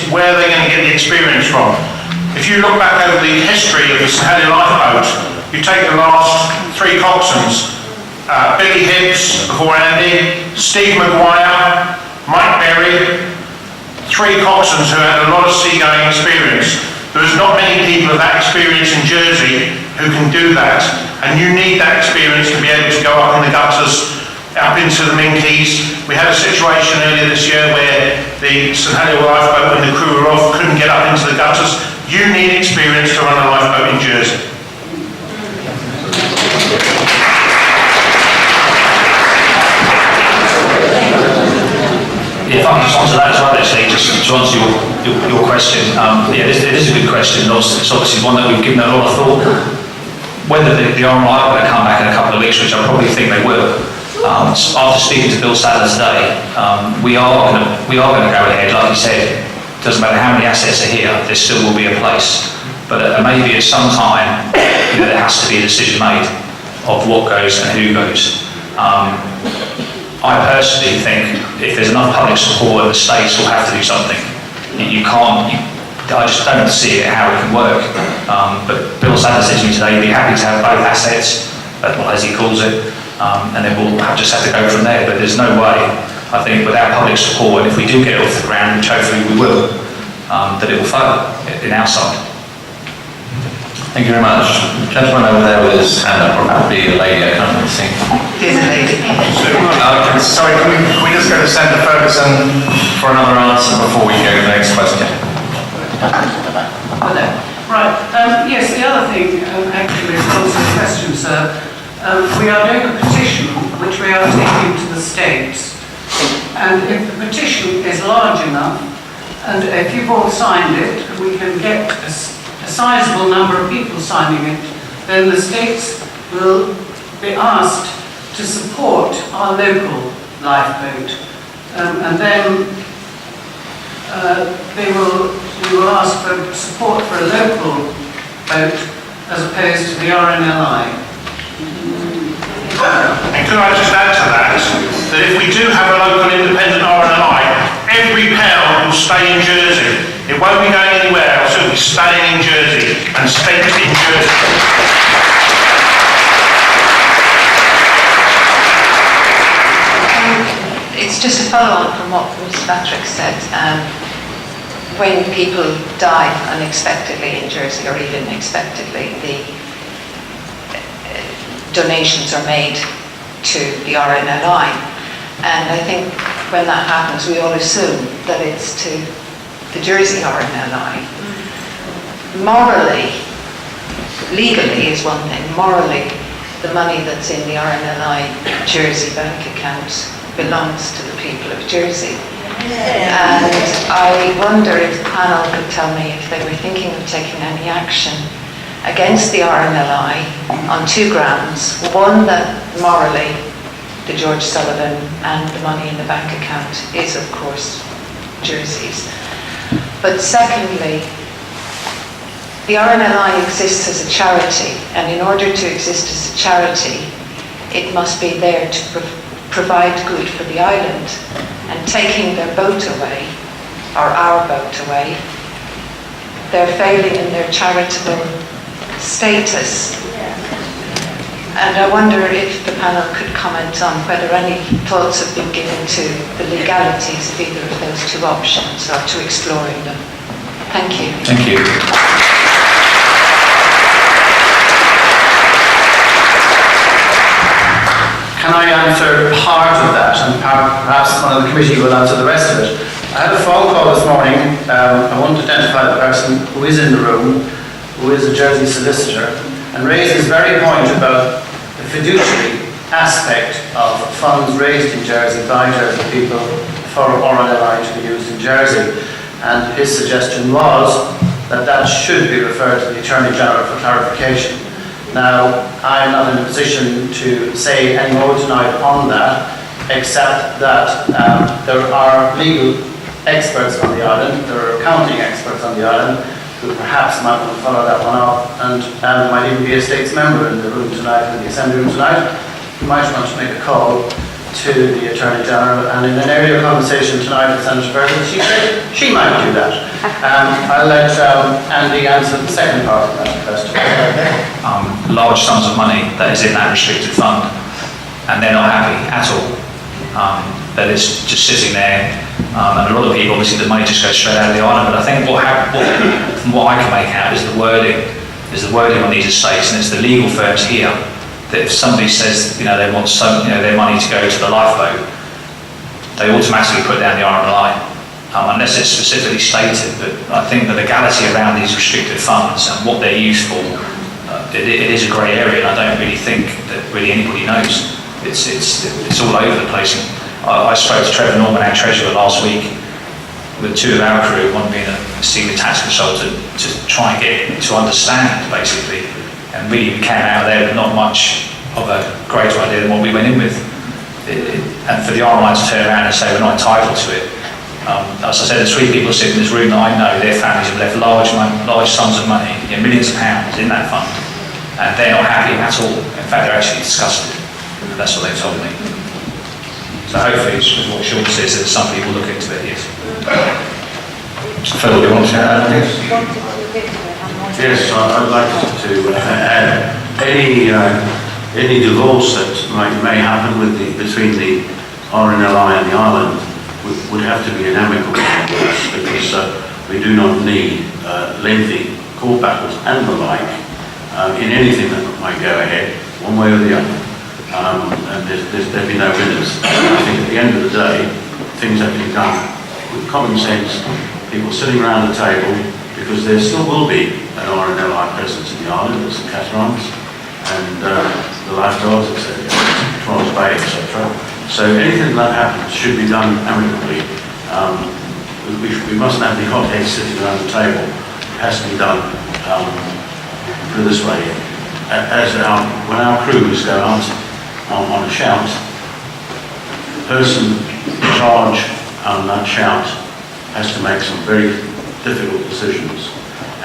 where they're going to get the experience from. If you look back over the history of the St Helier lifeboat, you take the last three coxswains, Billy Hibbs before Andy, Steve Maguire, Mike Berry, three coxswains who had a lot of seagoing experience. There's not many people of that experience in Jersey who can do that, and you need that experience to be able to go up in the gutters, up into the Minkies. We had a situation earlier this year where the St Helier lifeboat, when the crew were off, couldn't get up into the gutters. You need experience to run a lifeboat in Jersey. If I can just answer that as well, actually, just to answer your question. Yeah, it is a good question. It's obviously one that we've given a lot of thought. Whether the RMI are going to come back in a couple of weeks, which I probably think they will. After speaking to Bill Sadler today, we are going to go ahead. Like you said, it doesn't matter how many assets are here, there still will be a place. But maybe at some time, there has to be a decision made of what goes and who goes. I personally think if there's enough public support, the states will have to do something. I just don't see how it can work. But Bill Sadler said to me today, he'd be happy to have both assets, well, as he calls it, and then we'll just have to go from there. But there's no way, I think, without public support, and if we do get it off the ground, which hopefully we will, that it will fail in our side. Thank you very much. Gentleman over there with his hand up, probably a lady, I can't really see. There's a lady. Sorry, can we just go to Senator Ferguson for another answer before we go to the next question? Right. Yes, the other thing, actually, is also a question, sir. We are doing a petition which we are taking to the states. And if the petition is large enough, and if you've all signed it, we can get a sizable number of people signing it, then the states will be asked to support our local lifeboat. And then we will ask for support for a local boat as opposed to the RNLI. And could I just add to that if we do have a local independent RNLI, every pound will stay in Jersey. It won't be going anywhere else, it will be staying in Jersey and spent in Jersey. It's just a follow-on from what Mr. Patrick said. When people die unexpectedly in Jersey, or even expectedly, the donations are made to the RNLI. And I think when that happens, we all assume that it's to the Jersey RNLI. Morally, legally is one thing. Morally, the money that's in the RNLI Jersey bank account belongs to the people of Jersey. And I wonder if the panel could tell me if they were thinking of taking any action against the RNLI on two grounds. One, that morally the George Sullivan and the money in the bank account is, of course, Jersey's. But secondly, the RNLI exists as a charity, and in order to exist as a charity, it must be there to provide good for the island. And taking their boat away, or our boat away, they're failing in their charitable status. And I wonder if the panel could comment on whether any thoughts have been given to the legalities of either of those two options, or to exploring them. Thank you. Thank you. Can I answer part of that, and perhaps one of the committee will answer the rest of it? I had a phone call this morning. I won't identify the person who is in the room, who is a Jersey solicitor, and raised this very point about the fiduciary aspect of funds raised in Jersey by Jersey people for RNLI to be used in Jersey. And his suggestion was that that should be referred to the Attorney General for clarification. Now, I'm not in a position to say any more tonight on that, except that there are legal experts on the island, there are accounting experts on the island, who perhaps might want to follow that one up, and might even be a States member in the room tonight, in the Assembly room tonight, who might want to make a call to the Attorney General, and in an earlier conversation tonight with Senator Burton, she said she might do that. I'll let Andy answer the second part of that question. Large sums of money that is in that restricted fund, and they're not happy at all. That is just sitting there, and a lot of people, obviously the money just goes straight out of the island, but I think from what I can make out is the wording on these estates, and it's the legal firms here, that if somebody says, they want their money to go to the lifeboat, they automatically put down the RNLI, unless it's specifically stated. But I think the legality around these restricted funds and what they're used for, it is a grey area, and I don't really think that really anybody knows. It's all over the place. I spoke to Trevor Norman, our treasurer, last week, with two of our crew, one being a senior tax consultant, to try and get to understand, basically. And really we came out of there with not much of a greater idea than what we went in with. And for the RMI to turn around and say we're not entitled to it. As I said, there's 3 people sitting in this room that I know, their families have left large sums of money, millions of pounds in that fund, and they're not happy at all. In fact, they're actually disgusted. That's what they've told me. So hopefully, as what Sean says, that somebody will look into it, yes. Mr. Phil, do you want to add anything? Yes, I'd like to add any divorce that may happen between the RNLI and the island would have to be an amicable divorce, because we do not need lengthy court battles and the like in anything that might go ahead, one way or the other. And there'd be no winners. I think at the end of the day, things have to be done with common sense, people sitting around the table, because there still will be an RNLI presence in the island, there's the Catarines, and the lifeguards, etc., Torrens Bay, etc. So anything that happens should be done amicably. We mustn't have the hotheads sitting around the table. It has to be done put this way. When our crews go out on a shout, the person in charge on that shout has to make some very difficult decisions,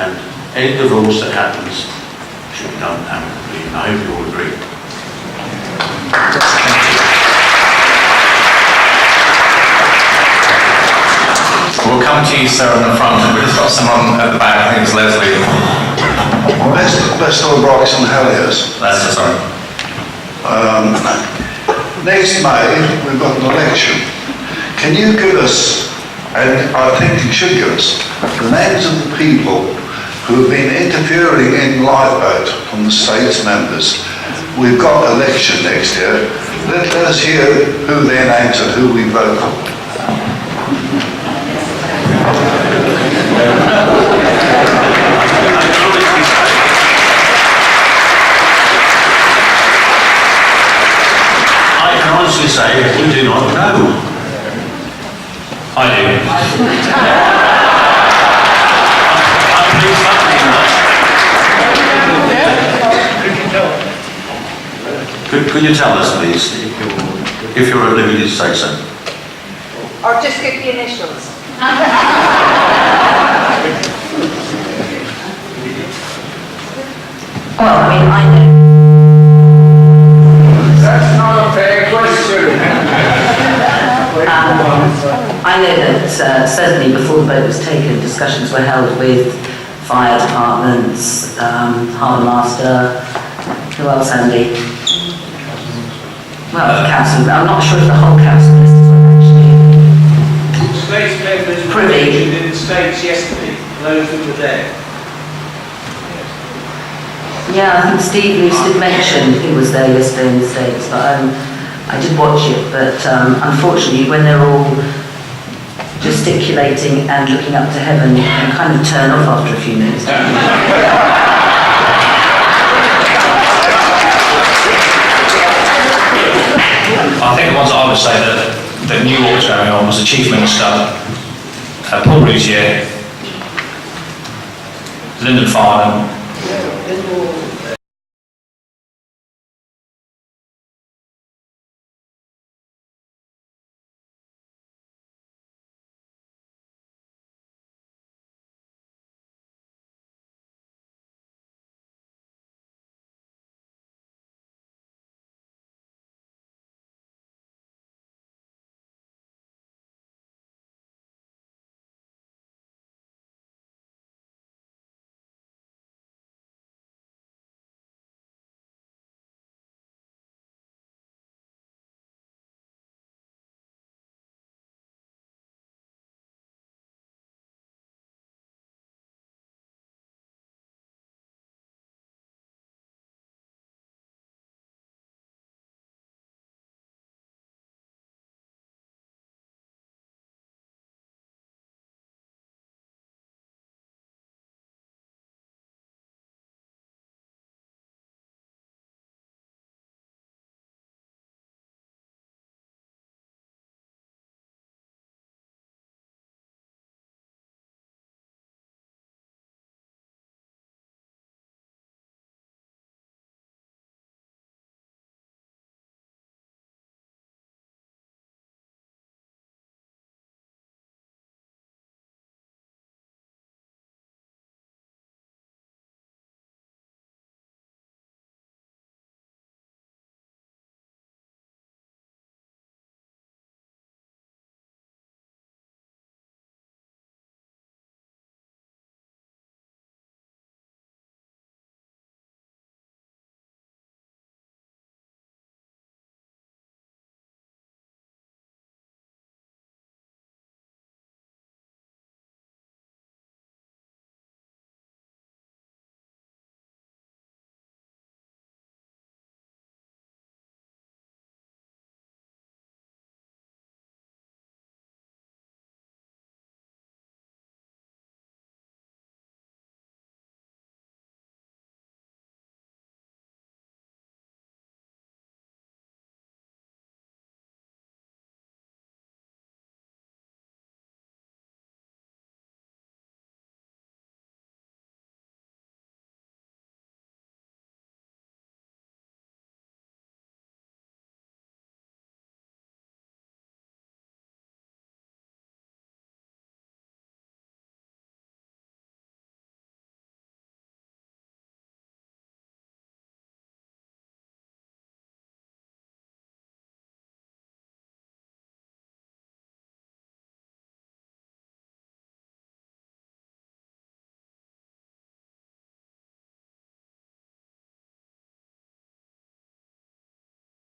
and any divorce that happens should be done amicably, and I hope you all agree. We'll come to you, sir, in the front, and we've just got someone at the back. I think it's Leslie. Best of Bryson Halliers. Sorry. Next May, we've got an election. Can you give us, and I think you should give us, the names of the people who have been interfering in Lifeboat from the state's members? We've got an election next year. Let us hear who their names and who we vote for. I can honestly say we do not know. I do. Could you tell us, please, if you're at liberty to say so? Or just give the initials. Well, I mean, I know. That's not a fair question. I know that certainly before the vote was taken, discussions were held with fire departments, harbour master, who else, Andy? Well, the council, I'm not sure if the whole council list is actually. States members were Privy. mentioned in the States yesterday, those who were there. Yeah, I think Steve Luce did mention he was there yesterday in the States, but I did watch it, but unfortunately when they're all gesticulating and looking up to heaven, you can kind of turn off after a few minutes. I think the ones I would say that knew what was going on was the Chief Minister, Paul Routier, Lyndon Farnham,